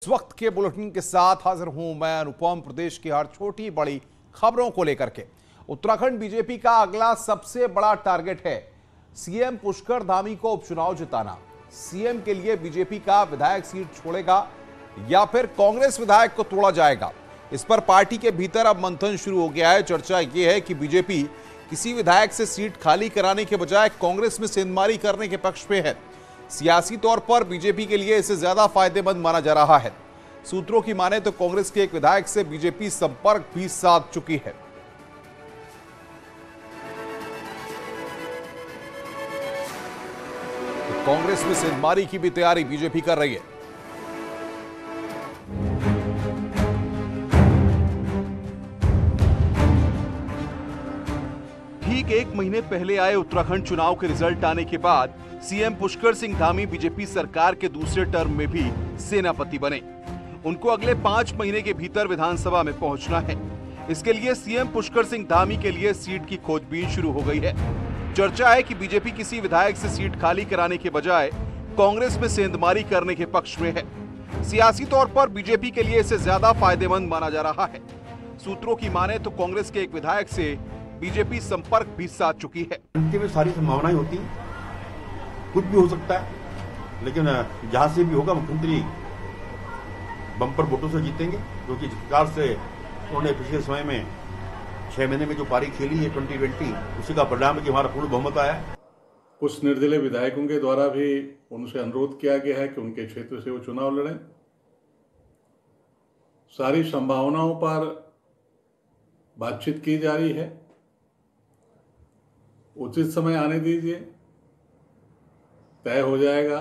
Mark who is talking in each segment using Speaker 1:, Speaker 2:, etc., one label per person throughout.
Speaker 1: इस वक्त के बुलेटिन के साथ हाजिर हूं मैं अनुपम। प्रदेश की हर छोटी बड़ी खबरों को लेकर के उत्तराखंड बीजेपी का अगला सबसे बड़ा टारगेट है सीएम पुष्कर धामी को उपचुनाव जिताना। सीएम के लिए बीजेपी का विधायक सीट छोड़ेगा या फिर कांग्रेस विधायक को तोड़ा जाएगा, इस पर पार्टी के भीतर अब मंथन शुरू हो गया है। चर्चा यह है कि बीजेपी किसी विधायक से सीट खाली कराने के बजाय कांग्रेस में सेंधमारी करने के पक्ष में है। सियासी तौर पर बीजेपी के लिए इसे ज्यादा फायदेमंद माना जा रहा है। सूत्रों की माने तो कांग्रेस के एक विधायक से बीजेपी संपर्क भी साध चुकी है। तो कांग्रेस में सेंधमारी की भी तैयारी बीजेपी कर रही है।
Speaker 2: ठीक एक महीने पहले आए उत्तराखंड चुनाव के रिजल्ट आने के बाद सीएम पुष्कर सिंह धामी बीजेपी सरकार के दूसरे टर्म में भी सेनापति बने। उनको अगले 5 महीने के भीतर विधानसभा में पहुंचना है। इसके लिए सीएम पुष्कर सिंह धामी के लिए सीट की खोजबीन शुरू हो गई है। चर्चा है कि बीजेपी किसी विधायक से सीट खाली कराने के बजाय कांग्रेस में सेंधमारी करने के पक्ष में है। सियासी तौर पर बीजेपी के लिए इसे ज्यादा फायदेमंद माना जा रहा है। सूत्रों की माने तो कांग्रेस के एक विधायक से बीजेपी संपर्क भी साध चुकी है।
Speaker 3: उनके में सारी संभावनाएं होती, कुछ भी हो सकता है, लेकिन जहां से भी होगा मुख्यमंत्री बम्पर वोटों से जीतेंगे, क्योंकि जिस प्रकार से उन्होंने पिछले समय में 6 महीने में जो पारी खेली है 2020, उसी का परिणाम है कि हमारा पूर्ण बहुमत आया है।
Speaker 4: कुछ निर्दलीय विधायकों के द्वारा भी उनसे अनुरोध किया गया है कि उनके क्षेत्र से वो चुनाव लड़ें। सारी संभावनाओं पर बातचीत की जा रही है। उचित समय आने दीजिए, तय हो जाएगा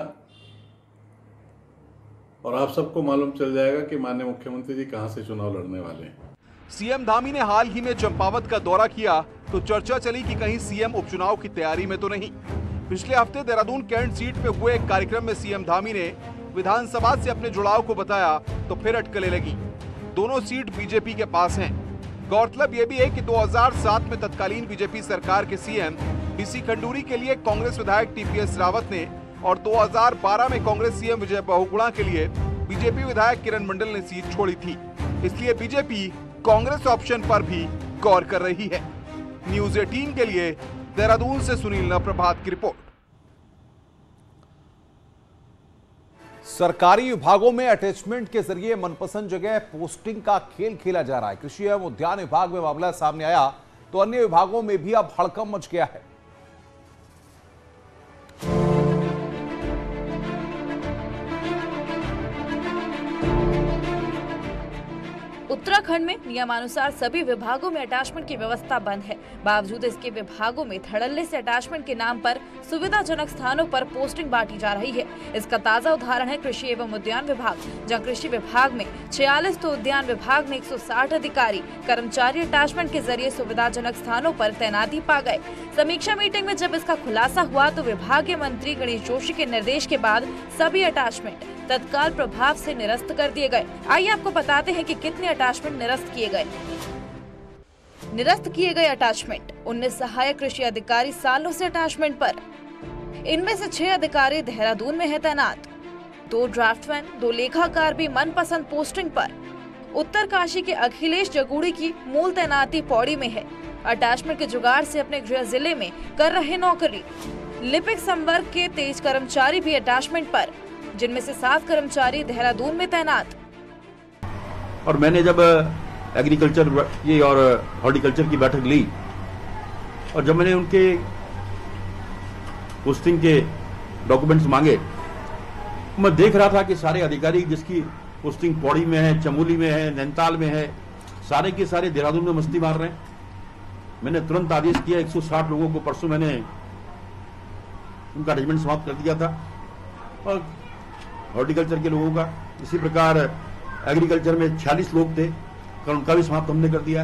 Speaker 4: और आप सबको मालूम चल जाएगा कि माननीय मुख्यमंत्री जी कहां से चुनाव लड़ने वाले हैं।
Speaker 2: सीएम धामी ने हाल ही में चंपावत का दौरा किया तो चर्चा चली कि कहीं सीएम उपचुनाव की तैयारी में तो नहीं। पिछले हफ्ते देहरादून कैंट सीट पे हुए एक कार्यक्रम में सीएम धामी ने विधानसभा से अपने जुड़ाव को बताया तो फिर अटकलें लगी। दोनों सीट बीजेपी के पास हैं। गौरतलब ये भी है कि 2007 में तत्कालीन बीजेपी सरकार के सीएम बीसी खंडूरी के लिए कांग्रेस विधायक टीपीएस रावत ने और 2012 में कांग्रेस सीएम विजय बहुगुणा के लिए बीजेपी विधायक किरण मंडल ने सीट छोड़ी थी। इसलिए बीजेपी कांग्रेस ऑप्शन पर भी गौर कर रही है। न्यूज़ 18 के लिए देहरादून से सुनील प्रभात की रिपोर्ट।
Speaker 1: सरकारी विभागों में अटैचमेंट के जरिए मनपसंद जगह पोस्टिंग का खेल खेला जा रहा है। कृषि एवं उद्यान विभाग में मामला सामने आया तो अन्य विभागों में भी अब हड़कंप मच गया है।
Speaker 5: उत्तराखंड में नियमानुसार सभी विभागों में अटैचमेंट की व्यवस्था बंद है। बावजूद इसके विभागों में धड़ल्ले से अटैचमेंट के नाम पर सुविधाजनक स्थानों पर पोस्टिंग बांटी जा रही है। इसका ताजा उदाहरण है कृषि एवं उद्यान विभाग, जहां कृषि विभाग में 46 तो उद्यान विभाग में 160 अधिकारी कर्मचारी अटैचमेंट के जरिए सुविधाजनक स्थानों पर तैनाती पा गए। समीक्षा मीटिंग में जब इसका खुलासा हुआ तो विभागीय मंत्री गणेश जोशी के निर्देश के बाद सभी अटैचमेंट तत्काल प्रभाव से निरस्त कर दिए गए। आइए आपको बताते हैं कि कितने अटैचमेंट निरस्त किए गए। निरस्त किए गए अटैचमेंट 19 सहायक कृषि अधिकारी सालों से अटैचमेंट पर। इनमें से 6 अधिकारी देहरादून में है तैनात। 2 ड्राफ्टमैन, 2 लेखाकार भी मनपसंद पोस्टिंग पर। उत्तरकाशी के अखिलेश जगूड़ी की मूल तैनाती पौड़ी में है। अटैचमेंट के जुगाड़ से अपने गृह जिले में कर रहे नौकरी। लिपिक संवर्ग के 23 कर्मचारी भी अटैचमेंट पर, जिनमें से 7 कर्मचारी देहरादून में तैनात।
Speaker 3: और मैंने जब एग्रीकल्चर ये और हॉर्टिकल्चर की बैठक ली और जब मैंने उनके पोस्टिंग के डॉक्यूमेंट्स मांगे, मैं देख रहा था कि सारे अधिकारी जिसकी पोस्टिंग पौड़ी में है, चमोली में है, नैनीताल में है, सारे के सारे देहरादून में मस्ती मार रहे हैं। मैंने तुरंत आदेश किया, 160 लोगों को परसों मैंने उनका अरेंजमेंट समाप्त कर दिया था और हॉर्टिकल्चर के लोगों का, इसी प्रकार एग्रीकल्चर में 46 लोग थे, कल उनका भी समाप्त हमने कर दिया।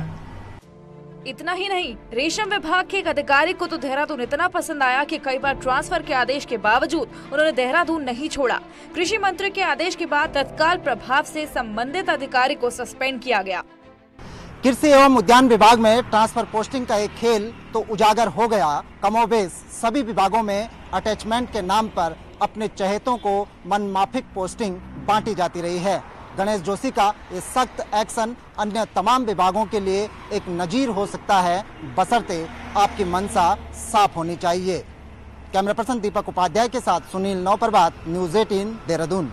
Speaker 5: इतना ही नहीं, रेशम विभाग के एक अधिकारी को तो देहरादून इतना पसंद आया कि कई बार ट्रांसफर के आदेश के बावजूद उन्होंने देहरादून नहीं छोड़ा। कृषि मंत्री के आदेश के बाद तत्काल प्रभाव से संबंधित अधिकारी को सस्पेंड किया गया।
Speaker 6: कृषि एवं उद्यान विभाग में ट्रांसफर पोस्टिंग का एक खेल तो उजागर हो गया। कमोबेश सभी विभागों में अटैचमेंट के नाम पर अपने चहेतों को मनमाफिक पोस्टिंग बांटी जाती रही है। गणेश जोशी का ये सख्त एक्शन अन्य तमाम विभागों के लिए एक नजीर हो सकता है, बशर्ते आपकी मंशा साफ होनी चाहिए। कैमरा पर्सन दीपक उपाध्याय के साथ सुनील नौप्रभात, न्यूज़ 18 देहरादून।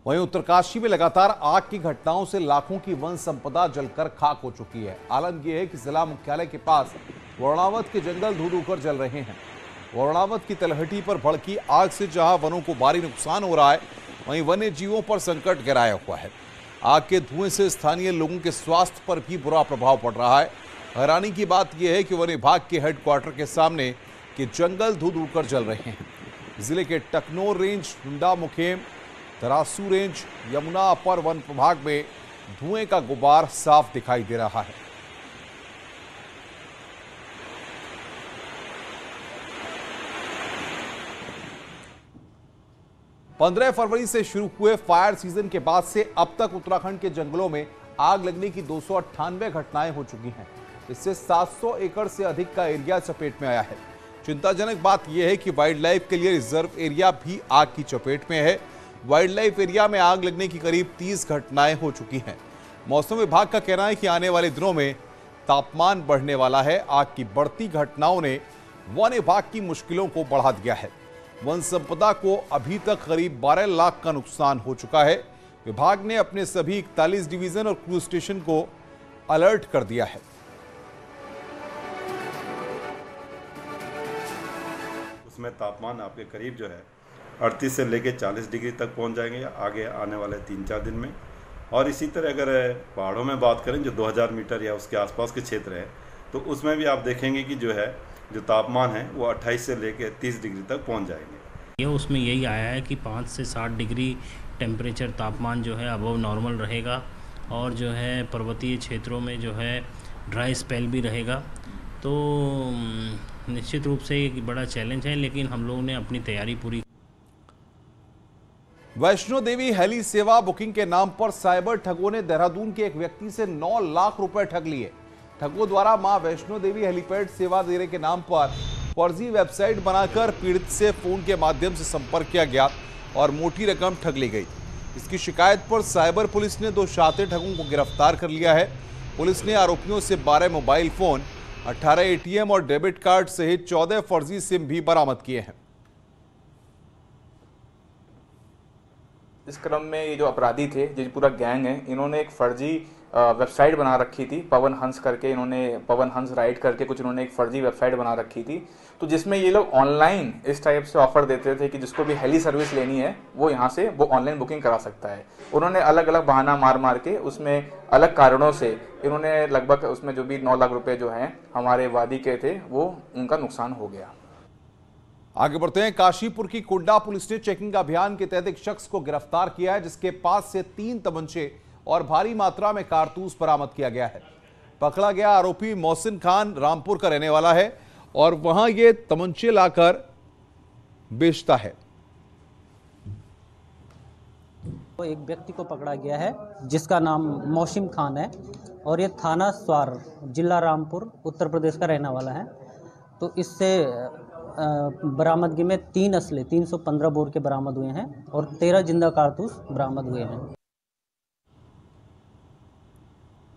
Speaker 1: वहीं उत्तरकाशी में लगातार आग की घटनाओं से लाखों की वन संपदा जलकर खाक हो चुकी है। आलम यह है कि जिला मुख्यालय के पास वरुणावत के जंगल धू धू कर जल रहे हैं। वरुणावत की तलहटी पर भड़की आग से जहां वनों को भारी नुकसान हो रहा है, वहीं वन्य जीवों पर संकट गहराया हुआ है। आग के धुएं से स्थानीय लोगों के स्वास्थ्य पर भी बुरा प्रभाव पड़ रहा है। हैरानी की बात यह है कि वन विभाग के हेडक्वार्टर के सामने के जंगल धू धू कर जल रहे हैं। जिले के टकनोर रेंज, हुंडा मुखेम, तरासू रेंज, यमुना अपर वन प्रभाग में धुएं का गुबार साफ दिखाई दे रहा है। पंद्रह फरवरी से शुरू हुए फायर सीजन के बाद से अब तक उत्तराखंड के जंगलों में आग लगने की 298 घटनाएं हो चुकी हैं। इससे 700 एकड़ से अधिक का एरिया चपेट में आया है। चिंताजनक बात यह है कि वाइल्ड लाइफ के लिए रिजर्व एरिया भी आग की चपेट में है। वाइल्ड लाइफ एरिया में आग लगने की करीब 30 घटनाएं हो चुकी हैं। मौसम विभाग का कहना है कि आने वाले दिनों में तापमान बढ़ने वाला है। आग की बढ़ती घटनाओं ने वन विभाग की मुश्किलों को बढ़ा दिया है। वन संपदा को अभी तक करीब 12 लाख का नुकसान हो चुका है। विभाग ने अपने सभी 41 डिवीजन और क्रूज स्टेशन को अलर्ट कर दिया है।
Speaker 7: उसमें तापमान आपके करीब जो है 38 से लेके 40 डिग्री तक पहुंच जाएंगे आगे आने वाले 3-4 दिन में। और इसी तरह अगर पहाड़ों में बात करें जो 2000 मीटर या उसके आसपास के क्षेत्र है, तो उसमें भी आप देखेंगे कि जो तापमान है वो 28 से लेके 30 डिग्री तक पहुंच जाएंगे।
Speaker 8: ये उसमें यही आया है कि 5 से 60 डिग्री टेम्परेचर तापमान जो है अबव नॉर्मल रहेगा और जो है पर्वतीय क्षेत्रों में जो है ड्राई स्पेल भी रहेगा। तो निश्चित रूप से एक बड़ा चैलेंज है, लेकिन हम लोगों ने अपनी तैयारी पूरी।
Speaker 1: वैष्णो देवी हेली सेवा बुकिंग के नाम पर साइबर ठगों ने देहरादून के एक व्यक्ति से 9 लाख रुपए ठग लिए। ठगों द्वारा मां वैष्णो देवी हेलीपैड सेवा देने के नाम पर फर्जी वेबसाइट बनाकर पीड़ित से फोन के माध्यम से संपर्क किया गया और मोटी रकम ठग ली गई। इसकी शिकायत पर साइबर पुलिस ने 2 शातिर ठगों को गिरफ्तार कर लिया है। पुलिस ने आरोपियों से 12 मोबाइल फोन, 18 एटीएम और डेबिट कार्ड सहित 14 फर्जी सिम भी बरामद किए हैं।
Speaker 9: इस क्रम में ये जो अपराधी थे, जो पूरा गैंग है, इन्होंने एक फर्जी वेबसाइट बना रखी थी, पवन हंस करके। इन्होंने पवन हंस राइड करके कुछ इन्होंने एक फर्जी वेबसाइट बना रखी थी, तो जिसमें ये लोग ऑनलाइन इस टाइप से ऑफर देते थे कि जिसको भी हेली सर्विस लेनी है वो यहाँ से वो ऑनलाइन बुकिंग करा सकता है। उन्होंने अलग अलग बहाना मार मार के उसमें अलग कारणों से इन्होंने लगभग उसमें जो भी 9 लाख रुपए जो हैं हमारे वादी के थे, वो उनका नुकसान हो गया।
Speaker 1: आगे बढ़ते हैं। काशीपुर की कुंडा पुलिस ने चेकिंग अभियान के तहत एक शख्स को गिरफ्तार किया है, जिसके पास से 3 तमंचे और भारी मात्रा में कारतूस बरामद किया गया है। पकड़ा गया आरोपी मोहसिन खान रामपुर का रहने वाला है और वहां ये तमंचे लाकर बेचता है।
Speaker 10: तो एक व्यक्ति को पकड़ा गया है जिसका नाम मोहसिन खान है और ये थाना स्वार, जिला रामपुर, उत्तर प्रदेश का रहने वाला है। तो इससे बरामदगी में 3 असले 315 बोर के बरामद हुए हैं और 13 जिंदा कारतूस बरामद हुए हैं।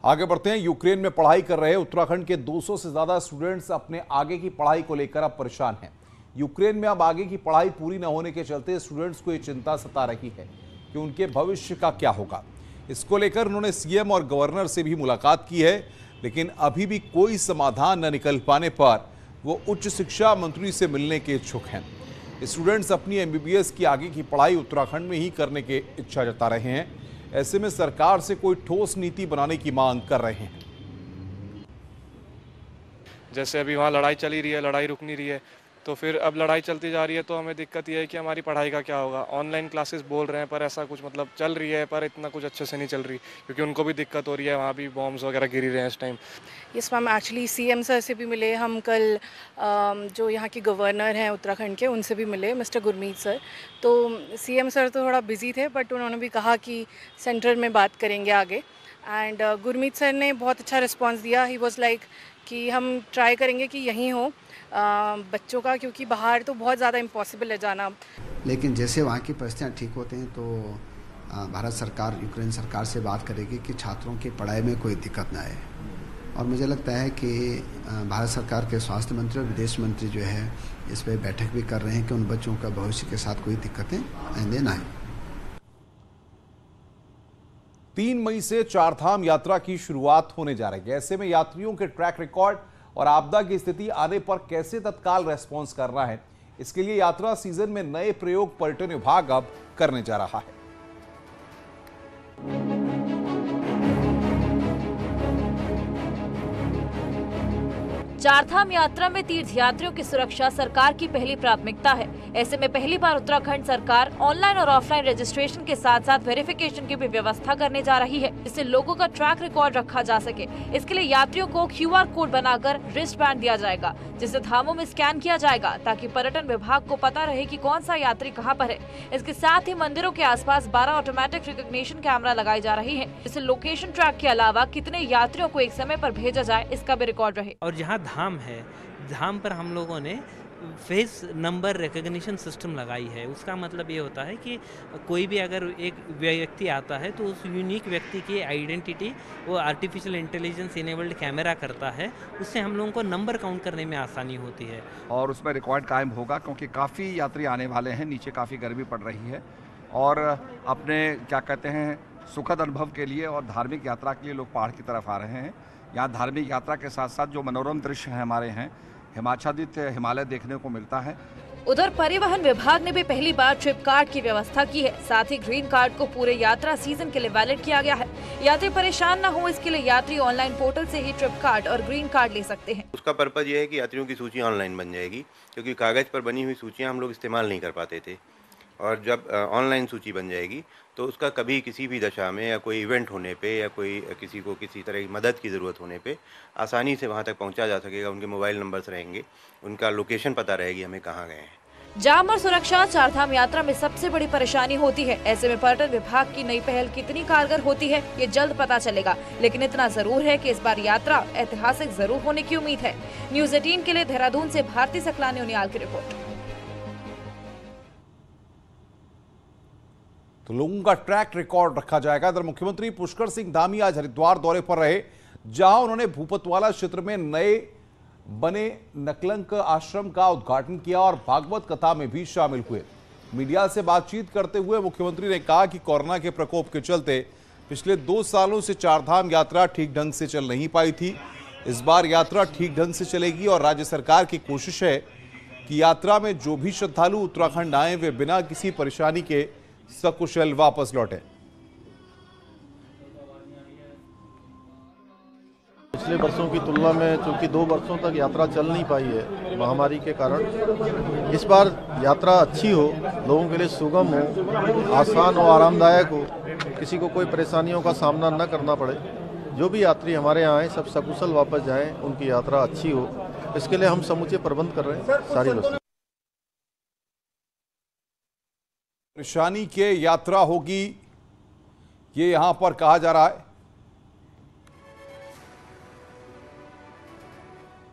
Speaker 1: आगे बढ़ते हैं। यूक्रेन में पढ़ाई कर रहे उत्तराखंड के 200 से ज्यादा स्टूडेंट्स अपने आगे की पढ़ाई को लेकर अब परेशान हैं। यूक्रेन में अब आगे की पढ़ाई पूरी न होने के चलते स्टूडेंट्स को ये चिंता सता रही है कि उनके भविष्य का क्या होगा। इसको लेकर उन्होंने सीएम और गवर्नर से भी मुलाकात की है, लेकिन अभी भी कोई समाधान न निकल पाने पर वो उच्च शिक्षा मंत्री से मिलने के इच्छुक हैं। स्टूडेंट्स अपनी एमबीबीएस की आगे की पढ़ाई उत्तराखंड में ही करने की इच्छा जता रहे हैं। ऐसे में सरकार से कोई ठोस नीति बनाने की मांग कर रहे हैं।
Speaker 11: जैसे अभी वहाँ लड़ाई चली रही है, लड़ाई रुक नहीं रही है, तो फिर अब लड़ाई चलती जा रही है, तो हमें दिक्कत ये है कि हमारी पढ़ाई का क्या होगा। ऑनलाइन क्लासेस बोल रहे हैं पर ऐसा कुछ मतलब चल रही है, पर इतना कुछ अच्छे से नहीं चल रही, क्योंकि उनको भी दिक्कत हो रही है, वहाँ भी बॉम्ब्स वगैरह गिर रहे हैं इस time.
Speaker 12: Yes ma'am, actually CM sir से भी मिले हम कल, जो यहाँ के गवर्नर हैं उत्तराखंड के, उनसे भी मिले, मिस्टर गुरमीत सर। तो सीएम सर तो थोड़ा बिजी थे, बट उन्होंने भी कहा कि सेंटर में बात करेंगे आगे। एंड गुरमीत सर ने बहुत अच्छा रिस्पॉन्स दिया। ही वॉज लाइक कि हम ट्राई करेंगे कि यहीं हो बच्चों का, क्योंकि बाहर तो बहुत ज़्यादा इम्पॉसिबल है जाना।
Speaker 13: लेकिन जैसे वहाँ की परिस्थितियाँ ठीक होते हैं तो भारत सरकार यूक्रेन सरकार से बात करेगी कि छात्रों की पढ़ाई में कोई दिक्कत ना आए। और मुझे लगता है कि भारत सरकार के स्वास्थ्य मंत्री और विदेश मंत्री जो है इस पर बैठक भी कर रहे हैं कि उन बच्चों का भविष्य के साथ कोई दिक्कतें आइंदे ना आए।
Speaker 1: 3 मई से चारधाम यात्रा की शुरुआत होने जा रही है। ऐसे में यात्रियों के ट्रैक रिकॉर्ड और आपदा की स्थिति आने पर कैसे तत्काल रेस्पॉन्स करना है, इसके लिए यात्रा सीजन में नए प्रयोग पर्यटन विभाग अब करने जा रहा है।
Speaker 5: चारधाम यात्रा में तीर्थयात्रियों की सुरक्षा सरकार की पहली प्राथमिकता है। ऐसे में पहली बार उत्तराखंड सरकार ऑनलाइन और ऑफलाइन रजिस्ट्रेशन के साथ साथ वेरिफिकेशन की भी व्यवस्था करने जा रही है, जिससे लोगों का ट्रैक रिकॉर्ड रखा जा सके। इसके लिए यात्रियों को QR कोड बनाकर रिस्ट बैंड दिया जाएगा, जिसे धामों में स्कैन किया जाएगा ताकि पर्यटन विभाग को पता रहे कि कौन सा यात्री कहाँ पर है। इसके साथ ही मंदिरों के आसपास 12 ऑटोमेटिक रिकॉग्निशन कैमरा लगाए जा रहे हैं, जिससे लोकेशन ट्रैक के अलावा कितने यात्रियों को एक समय पर भेजा जाए इसका भी रिकॉर्ड रहे।
Speaker 14: और जहाँ धाम है, धाम पर हम लोगों ने फेस नंबर रिकॉग्निशन सिस्टम लगाई है। उसका मतलब ये होता है कि कोई भी अगर एक व्यक्ति आता है तो उस यूनिक व्यक्ति की आइडेंटिटी वो आर्टिफिशियल इंटेलिजेंस इनेबल्ड कैमरा करता है, उससे हम लोगों को नंबर काउंट करने में आसानी होती है
Speaker 15: और उसमें रिकॉर्ड कायम होगा, क्योंकि काफ़ी यात्री आने वाले हैं। नीचे काफ़ी गर्मी पड़ रही है और अपने क्या कहते हैं सुखद अनुभव के लिए और धार्मिक यात्रा के लिए लोग पहाड़ की तरफ आ रहे हैं। यहाँ धार्मिक यात्रा के साथ साथ जो मनोरम दृश्य हैं हमारे हैं, हिमाच्छादित हिमालय देखने को मिलता है।
Speaker 5: उधर परिवहन विभाग ने भी पहली बार ट्रिप कार्ड की व्यवस्था की है। साथ ही ग्रीन कार्ड को पूरे यात्रा सीजन के लिए वैलिड किया गया है। यात्री परेशान न हो, इसके लिए यात्री ऑनलाइन पोर्टल से ही ट्रिप कार्ड और ग्रीन कार्ड ले सकते हैं।
Speaker 16: उसका पर्पज ये है कि यात्रियों की सूची ऑनलाइन बन जाएगी, क्योंकि कागज पर बनी हुई सूचियाँ हम लोग इस्तेमाल नहीं कर पाते थे, और जब ऑनलाइन सूची बन जाएगी तो उसका कभी किसी भी दशा में या कोई इवेंट होने पे या कोई किसी को किसी तरह की मदद की ज़रूरत होने पे आसानी से वहाँ तक पहुँचा जा सकेगा। उनके मोबाइल नंबर्स रहेंगे, उनका लोकेशन पता रहेगी हमें कहाँ गए हैं।
Speaker 5: जाम और सुरक्षा चारधाम यात्रा में सबसे बड़ी परेशानी होती है। ऐसे में पर्यटन विभाग की नई पहल कितनी कारगर होती है ये जल्द पता चलेगा, लेकिन इतना जरूर है कि इस बार यात्रा ऐतिहासिक जरूर होने की उम्मीद है। न्यूज़ 18 के लिए देहरादून से भारती सकलानी उनियाल की रिपोर्ट।
Speaker 1: तो लोगों का ट्रैक रिकॉर्ड रखा जाएगा। इधर मुख्यमंत्री पुष्कर सिंह धामी आज हरिद्वार दौरे पर रहे, जहां उन्होंने भूपतवाला क्षेत्र में नए बने नकलंक आश्रम का उद्घाटन किया और भागवत कथा में भी शामिल हुए। मीडिया से बातचीत करते हुए मुख्यमंत्री ने कहा कि कोरोना के प्रकोप के चलते पिछले 2 सालों से चारधाम यात्रा ठीक ढंग से चल नहीं पाई थी। इस बार यात्रा ठीक ढंग से चलेगी और राज्य सरकार की कोशिश है कि यात्रा में जो भी श्रद्धालु उत्तराखंड आए वे बिना किसी परेशानी के सकुशल वापस लौटे।
Speaker 17: पिछले वर्षों की तुलना में चूंकि 2 वर्षों तक यात्रा चल नहीं पाई है महामारी के कारण, इस बार यात्रा अच्छी हो, लोगों के लिए सुगम हो, आसान हो, आरामदायक हो, किसी को कोई परेशानियों का सामना न करना पड़े। जो भी यात्री हमारे यहाँ आए सब सकुशल वापस जाएं, उनकी यात्रा अच्छी हो, इसके लिए हम समूचे प्रबंध कर रहे हैं। सारी व्यवस्था
Speaker 1: परेशानी के यात्रा होगी, ये यहां पर कहा जा रहा है।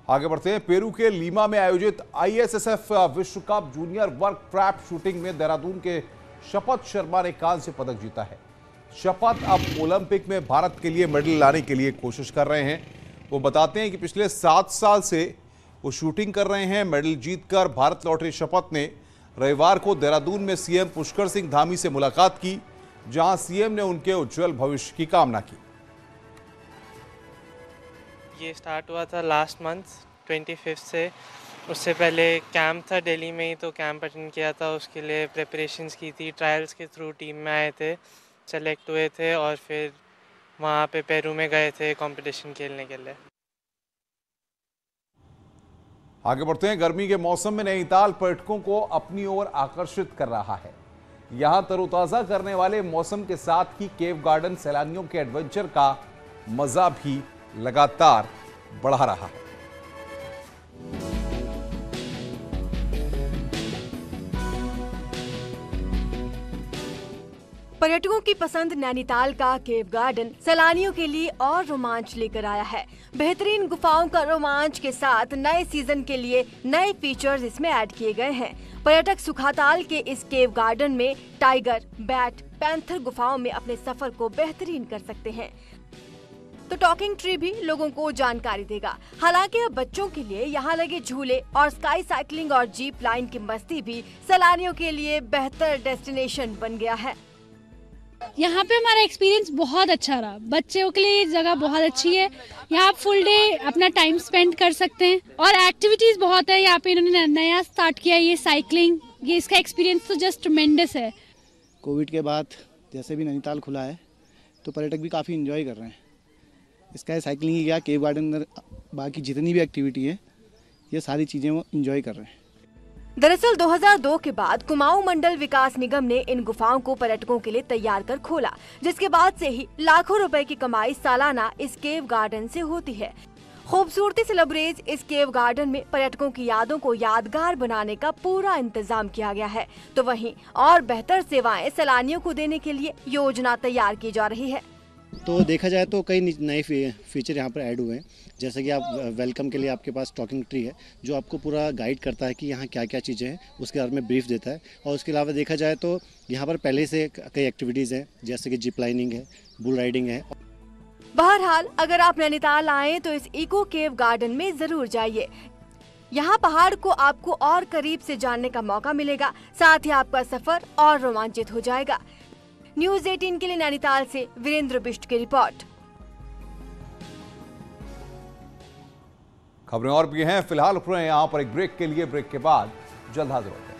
Speaker 1: आगे बढ़ते हैं। पेरू के लीमा में आयोजित ISSF विश्व cup junior work trap shooting में देहरादून के शपथ शर्मा ने कांस्य पदक जीता है। शपथ अब ओलंपिक में भारत के लिए मेडल लाने के लिए कोशिश कर रहे हैं। वो बताते हैं कि पिछले 7 साल से वो शूटिंग कर रहे हैं। मेडल जीतकर भारत लौटे शपथ ने रविवार को देहरादून में सीएम पुष्कर सिंह धामी से मुलाकात की, जहां सीएम ने उनके उज्जवल भविष्य की कामना की।
Speaker 18: ये स्टार्ट हुआ था लास्ट मंथ 25 से। उससे पहले कैंप था दिल्ली में ही, तो कैंप अटेंड किया था, उसके लिए प्रिपरेशंस की थी। ट्रायल्स के थ्रू टीम में आए थे, सेलेक्ट हुए थे और फिर वहाँ पे पेरू में गए थे कंपटीशन खेलने के लिए।
Speaker 1: आगे बढ़ते हैं। गर्मी के मौसम में नैनीताल पर्यटकों को अपनी ओर आकर्षित कर रहा है। यहां तरोताजा करने वाले मौसम के साथ ही केव गार्डन सैलानियों के एडवेंचर का मजा भी लगातार बढ़ा रहा है।
Speaker 19: पर्यटकों की पसंद नैनीताल का केव गार्डन सैलानियों के लिए और रोमांच लेकर आया है। बेहतरीन गुफाओं का रोमांच के साथ नए सीजन के लिए नए फीचर्स इसमें ऐड किए गए हैं। पर्यटक सुखाताल के इस केव गार्डन में टाइगर, बैट, पैंथर गुफाओं में अपने सफर को बेहतरीन कर सकते हैं। तो टॉकिंग ट्री भी लोगों को जानकारी देगा। हालांकि अब बच्चों के लिए यहाँ लगे झूले और स्काई साइकिलिंग और जीप लाइन की मस्ती भी सैलानियों के लिए बेहतर डेस्टिनेशन बन गया है।
Speaker 20: यहाँ पे हमारा एक्सपीरियंस बहुत अच्छा रहा। बच्चों के लिए ये जगह बहुत अच्छी है। यहाँ आप फुल डे अपना टाइम स्पेंड कर सकते हैं और एक्टिविटीज बहुत है। यहाँ पे इन्होंने नया स्टार्ट किया ये साइकिलिंग, ये इसका एक्सपीरियंस तो जस्ट ट्रेमेंडस है।
Speaker 21: कोविड के बाद जैसे भी नैनीताल खुला है तो पर्यटक भी काफ़ी इंजॉय कर रहे हैं। इसका साइकिलिंग या केव गार्डन, बाकी जितनी भी एक्टिविटी है, ये सारी चीज़ें वो इंजॉय कर रहे हैं।
Speaker 19: दरअसल 2002 के बाद कुमाऊं मंडल विकास निगम ने इन गुफाओं को पर्यटकों के लिए तैयार कर खोला, जिसके बाद से ही लाखों रुपए की कमाई सालाना इस केव गार्डन से होती है। खूबसूरती से लबरेज इस केव गार्डन में पर्यटकों की यादों को यादगार बनाने का पूरा इंतजाम किया गया है। तो वहीं और बेहतर सेवाएं सैलानियों को देने के लिए योजना तैयार की जा रही है।
Speaker 21: तो देखा जाए तो कई नए फीचर यहाँ पर ऐड हुए हैं, जैसे कि आप वेलकम के लिए आपके पास टॉकिंग ट्री है जो आपको पूरा गाइड करता है कि यहाँ क्या क्या चीज़ें हैं, उसके बारे में ब्रीफ देता है। और उसके अलावा देखा जाए तो यहाँ पर पहले से कई एक्टिविटीज़ हैं, जैसे कि जिप लाइनिंग है, बुल राइडिंग है।
Speaker 19: बहरहाल अगर आप नैनीताल आएँ तो इस इको केव गार्डन में जरूर जाइए। यहाँ पहाड़ को आपको और करीब से जानने का मौका मिलेगा, साथ ही आपका सफर और रोमांचित हो जाएगा। न्यूज़ 18 के लिए नैनीताल से वीरेंद्र बिष्ट की रिपोर्ट।
Speaker 1: खबरें और भी हैं, फिलहाल रुक रहे हैं यहाँ पर एक ब्रेक के लिए। ब्रेक के बाद जल्द हाजिर होते हैं।